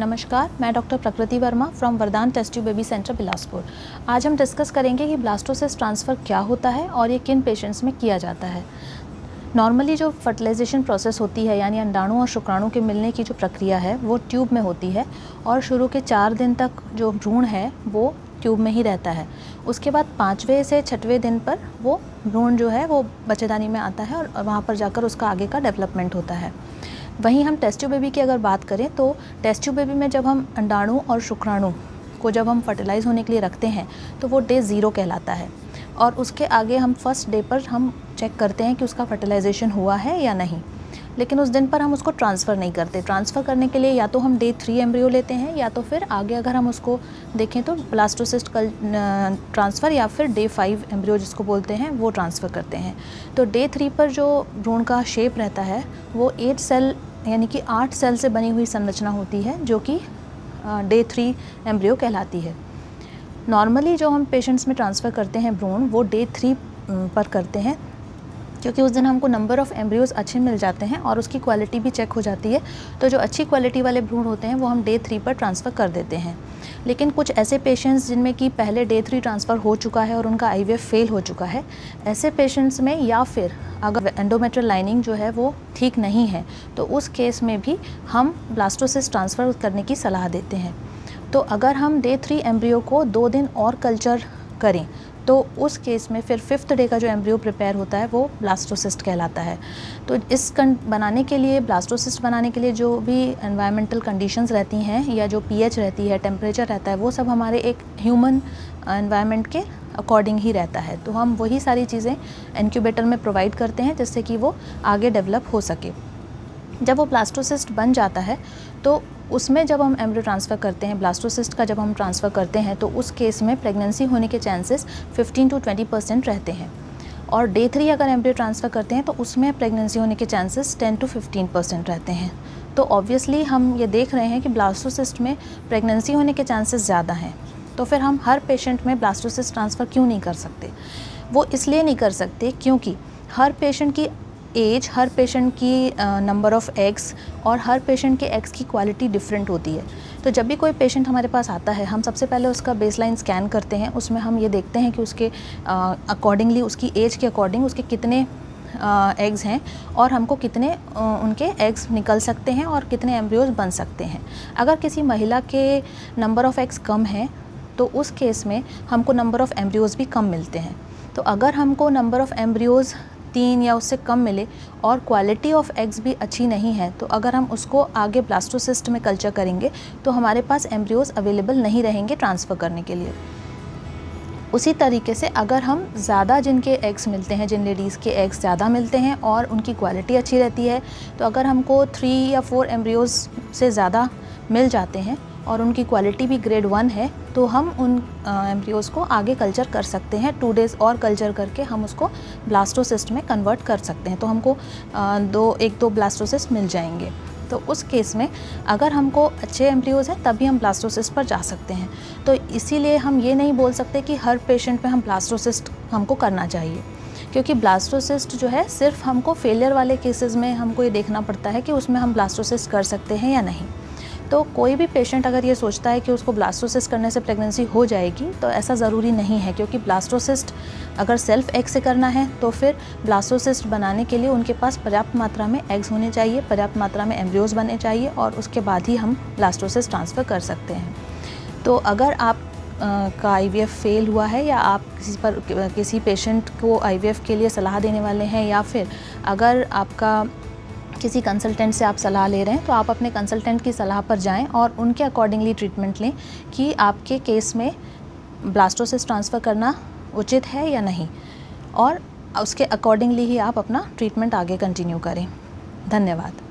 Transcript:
नमस्कार, मैं doctor Prakriti Verma from Vardan test tube baby centre Bilaspur. आज हम डिस्कस करेंगे कि ब्लास्टोसिस्ट ट्रांसफ़र क्या होता है और ये किन पेशेंट्स में किया जाता है। नॉर्मली जो फर्टिलाइजेशन प्रोसेस होती है यानी अंडाणु और शुक्राणु के मिलने की जो प्रक्रिया है वो ट्यूब में होती है और शुरू के 4 दिन तक जो भ्रूण है वो ट्यूब में ही रहता है। उसके बाद 5वें से 6वें दिन पर वो भ्रूण जो है वो बच्चेदानी में आता है और वहाँ पर जाकर उसका आगे का डेवलपमेंट होता है। वहीं हम टेस्ट ट्यूब बेबी की अगर बात करें तो टेस्ट ट्यूब बेबी में जब हम अंडाणु और शुक्राणु को जब हम फर्टिलाइज़ होने के लिए रखते हैं तो वो डे 0 कहलाता है और उसके आगे हम फर्स्ट डे पर हम चेक करते हैं कि उसका फर्टिलाइजेशन हुआ है या नहीं। लेकिन उस दिन पर हम उसको ट्रांसफ़र नहीं करते। ट्रांसफ़र करने के लिए या तो हम डे 3 एम्ब्रियो लेते हैं या तो फिर आगे अगर हम उसको देखें तो ब्लास्टोसिस्ट ट्रांसफ़र या फिर डे 5 एम्ब्रियो जिसको बोलते हैं वो ट्रांसफ़र करते हैं। तो डे 3 पर जो भ्रूण का शेप रहता है वो 8 सेल यानी कि 8 सेल से बनी हुई संरचना होती है जो कि डे 3 एम्ब्रियो कहलाती है। नॉर्मली जो हम पेशेंट्स में ट्रांसफ़र करते हैं भ्रूण वो डे 3 पर करते हैं क्योंकि उस दिन हमको नंबर ऑफ़ एम्ब्रियोज़ अच्छे मिल जाते हैं और उसकी क्वालिटी भी चेक हो जाती है। तो जो अच्छी क्वालिटी वाले भ्रूण होते हैं वो हम डे 3 पर ट्रांसफ़र कर देते हैं। लेकिन कुछ ऐसे पेशेंट्स जिनमें कि पहले डे 3 ट्रांसफ़र हो चुका है और उनका आईवीएफ फेल हो चुका है, ऐसे पेशेंट्स में या फिर अगर एंडोमेट्रियल लाइनिंग जो है वो ठीक नहीं है तो उस केस में भी हम ब्लास्टोसिस्ट ट्रांसफ़र करने की सलाह देते हैं। तो अगर हम डे 3 एम्ब्रियो को 2 दिन और कल्चर करें तो उस केस में फिर 5th डे का जो एम्ब्रियो प्रिपेयर होता है वो ब्लास्टोसिस्ट कहलाता है। तो बनाने के लिए ब्लास्टोसिस्ट बनाने के लिए जो भी एनवायरमेंटल कंडीशंस रहती हैं या जो पीएच रहती है, टेम्परेचर रहता है, वो सब हमारे एक ह्यूमन एनवायरनमेंट के अकॉर्डिंग ही रहता है। तो हम वही सारी चीज़ें इनक्यूबेटर में प्रोवाइड करते हैं जिससे कि वो आगे डेवलप हो सके। जब वो ब्लास्टोसिस्ट बन जाता है तो उसमें जब हम एम्ब्रियो ट्रांसफ़र करते हैं, ब्लास्टोसिस्ट का जब हम ट्रांसफ़र करते हैं तो उस केस में प्रेगनेंसी होने के चांसेस 15 to 20% रहते हैं। और डे 3 अगर एम्ब्रियो ट्रांसफ़र करते हैं तो उसमें प्रेगनेंसी होने के चांसेस 10 to 15% रहते हैं। तो ऑब्वियसली हम ये देख रहे हैं कि ब्लास्टोसिस्ट में प्रेगनेंसी होने के चांसेस ज़्यादा हैं। तो फिर हम हर पेशेंट में ब्लास्टोसिस्ट ट्रांसफ़र क्यों नहीं कर सकते? वो इसलिए नहीं कर सकते क्योंकि हर पेशेंट की एज, हर पेशेंट की नंबर ऑफ़ एग्स और हर पेशेंट के एग्स की क्वालिटी डिफरेंट होती है। तो जब भी कोई पेशेंट हमारे पास आता है हम सबसे पहले उसका बेसलाइन स्कैन करते हैं। उसमें हम ये देखते हैं कि उसके अकॉर्डिंगली, उसकी एज के अकॉर्डिंग उसके कितने एग्स हैं और हमको कितने उनके एग्स निकल सकते हैं और कितने एम्ब्रियोज़ बन सकते हैं। अगर किसी महिला के नंबर ऑफ़ एग्स कम हैं तो उस केस में हमको नंबर ऑफ़ एम्ब्रियोज़ भी कम मिलते हैं। तो अगर हमको नंबर ऑफ़ एम्ब्रियोज़ 3 या उससे कम मिले और क्वालिटी ऑफ एग्स भी अच्छी नहीं है तो अगर हम उसको आगे ब्लास्टोसिस्ट में कल्चर करेंगे तो हमारे पास एम्ब्रियोज़ अवेलेबल नहीं रहेंगे ट्रांसफ़र करने के लिए। उसी तरीके से अगर हम ज़्यादा जिनके एग्स मिलते हैं, जिन लेडीज़ के एग्स ज़्यादा मिलते हैं और उनकी क्वालिटी अच्छी रहती है, तो अगर हमको 3 या 4 एम्ब्रियोज़ से ज़्यादा मिल जाते हैं और उनकी क्वालिटी भी ग्रेड 1 है तो हम उन एम्ब्रियोज़ को आगे कल्चर कर सकते हैं। 2 डेज़ और कल्चर करके हम उसको ब्लास्टोसिस्ट में कन्वर्ट कर सकते हैं। तो हमको 1-2 ब्लास्टोसिस्ट मिल जाएंगे। तो उस केस में अगर हमको अच्छे एम्ब्रियोज़ हैं तभी हम ब्लास्टोसिस्ट पर जा सकते हैं। तो इसीलिए हम ये नहीं बोल सकते कि हर पेशेंट में हम ब्लास्टोसिस्ट हमको करना चाहिए, क्योंकि ब्लास्टोसिस्ट जो है सिर्फ हमको फेलियर वाले केसेस में हमको ये देखना पड़ता है कि उसमें हम ब्लास्टोसिस्ट कर सकते हैं या नहीं। तो कोई भी पेशेंट अगर ये सोचता है कि उसको ब्लास्टोसिस्ट करने से प्रेगनेंसी हो जाएगी तो ऐसा ज़रूरी नहीं है, क्योंकि ब्लास्टोसिस्ट अगर सेल्फ एग से करना है तो फिर ब्लास्टोसिस्ट बनाने के लिए उनके पास पर्याप्त मात्रा में एग्स होने चाहिए, पर्याप्त मात्रा में एम्ब्रियोज़ बनने चाहिए और उसके बाद ही हम ब्लास्टोसिस्ट ट्रांसफ़र कर सकते हैं। तो अगर आप का आईवीएफ फेल हुआ है या आप किसी पेशेंट को आईवीएफ के लिए सलाह देने वाले हैं या फिर अगर आपका किसी कंसल्टेंट से आप सलाह ले रहे हैं तो आप अपने कंसल्टेंट की सलाह पर जाएं और उनके अकॉर्डिंगली ट्रीटमेंट लें कि आपके केस में ब्लास्टोसिस्ट ट्रांसफ़र करना उचित है या नहीं, और उसके अकॉर्डिंगली ही आप अपना ट्रीटमेंट आगे कंटिन्यू करें। धन्यवाद।